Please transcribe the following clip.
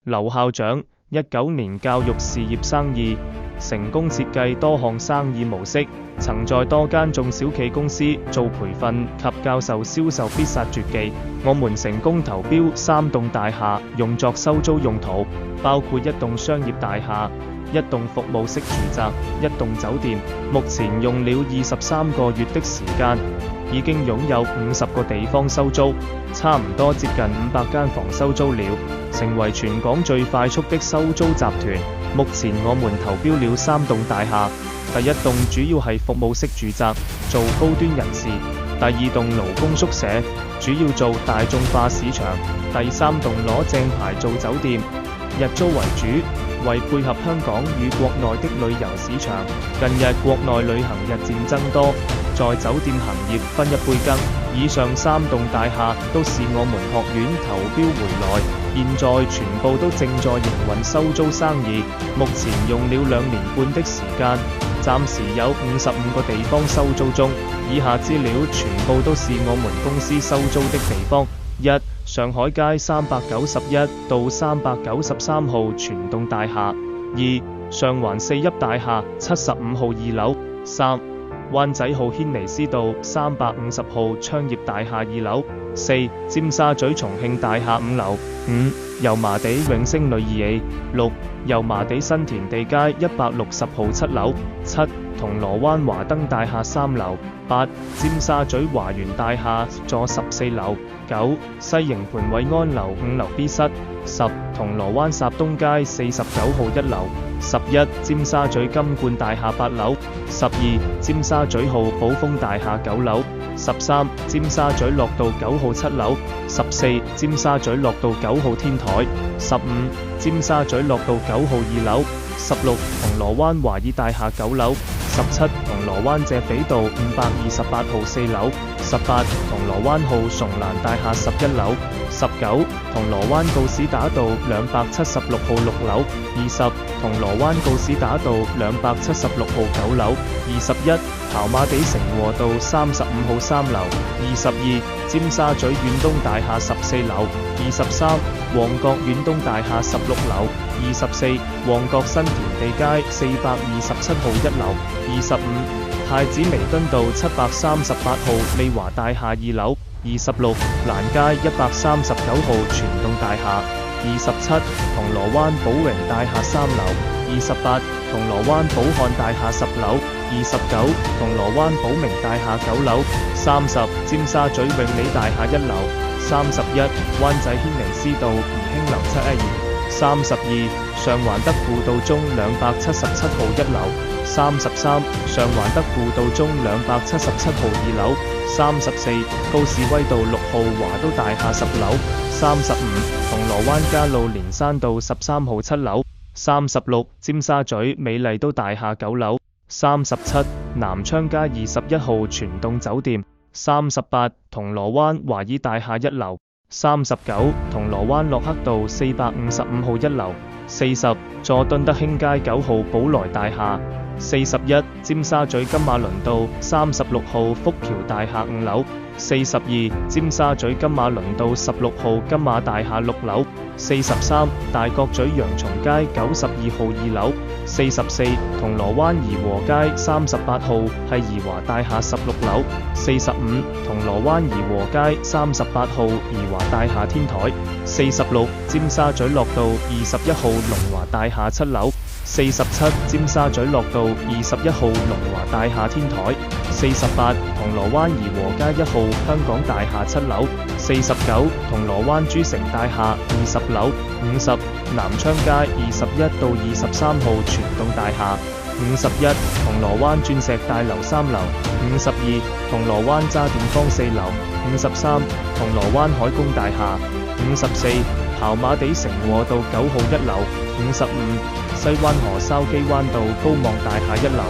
劉校長19年教育事業生意，成功設計多項生意模式，曾在多間中小企公司做培訓及教授銷售必殺絕技。我們成功投標3棟大廈用作收租用途，包括1棟商業大廈、1棟服務式住宅、1棟酒店。目前用了23個月的時間，已經擁有50個地方收租，差唔多接近500間房收租了，成為全港最快速的收租集團。目前我們投標了3棟大廈，第1棟主要係服務式住宅，做高端人士；第2棟勞工宿舍，主要做大眾化市場；第3棟攞正牌做酒店，日租為主，為配合香港與國內的旅遊市場。近日國內旅行日漸增多，在酒店行業分一杯羹。以上3棟大廈都是我們學院投標回來，現在全部都正在營運收租生意。目前用了2年半的時間，暫時有55個地方收租中。以下資料全部都是我們公司收租的地方： 1. 上海街391到393號全棟大廈； 2. 上環41大廈75號2樓； 3. 灣仔浩軒尼詩道350號昌業大廈2樓； 4. 尖沙咀重慶大廈5樓； 5. 油麻地永星里2A； 6. 油麻地新填地街160號7樓； 7. 銅鑼灣華登大廈3樓； 8. 尖沙咀華園大廈座14樓； 9. 西營盤偉安樓5樓 B 室； 10. 銅鑼灣霎東街49號1樓； 11. 尖沙咀金冠大廈8樓； 12. 尖沙咀浩寶豐大廈9樓； 13. 尖沙咀樂道9號7樓； 14. 尖沙咀樂道9號天台； 15. 尖沙咀樂道9號2樓； 16. 銅鑼灣華爾大廈9樓； 17. 銅鑼灣謝斐道528號4樓； 18. 銅鑼灣浩崇蘭大廈11樓； 19. 銅鑼灣告士打道276號6樓； 20. 銅鑼灣告士打道276號9樓； 21. 跑馬地成和道35號3樓； 22. 尖沙咀遠東大廈14樓； 23. 旺角遠東大廈16樓； 24. 旺角新填地街427號1樓； 25. 太子彌敦道738號利華大廈2樓； 26. 蘭街139號全棟大廈； 27. 銅鑼灣寶榮大廈3樓； 28. 銅鑼灣寶漢大廈10樓； 29. 銅鑼灣寶明大廈9樓； 30. 尖沙咀永利大廈1樓； 31. 灣仔軒尼詩道怡興樓7A； 32. 上環德輔道中277號1樓； 33. 上環德輔道中277號2樓； 34. 高士威道6號華都大廈10樓； 35. 銅鑼灣加路連山道13號7樓； 36. 尖沙咀美麗都大廈9樓； 37. 南昌街21號全棟酒店； 38. 銅鑼灣華爾大廈1樓； 39. 銅鑼灣洛克道455號1樓； 40. 佐敦德興街9號寶來大廈； 41. 尖沙咀金馬倫道36號福橋大廈5樓； 42. 尖沙咀金馬倫道16號金馬大廈6樓； 43. 大角咀洋松街92號2樓； 44. 銅鑼灣怡和街38號係怡華大廈16樓； 45. 銅鑼灣怡和街38號怡華大廈天台； 46. 尖沙咀樂道21號龍華大廈7樓； 47. 尖沙咀樂道21號龍華大廈天台； 48. 銅鑼灣怡和街1號香港大廈7樓； 49. 銅鑼灣珠城大廈20樓； 50. 南昌街21到23號全棟大廈； 51. 銅鑼灣鑽石大樓3樓； 52. 銅鑼灣渣甸坊4樓； 53. 銅鑼灣海工大廈； 54. 跑馬地成和道9號1樓； 55. 西灣河筲箕灣道高望大廈1樓。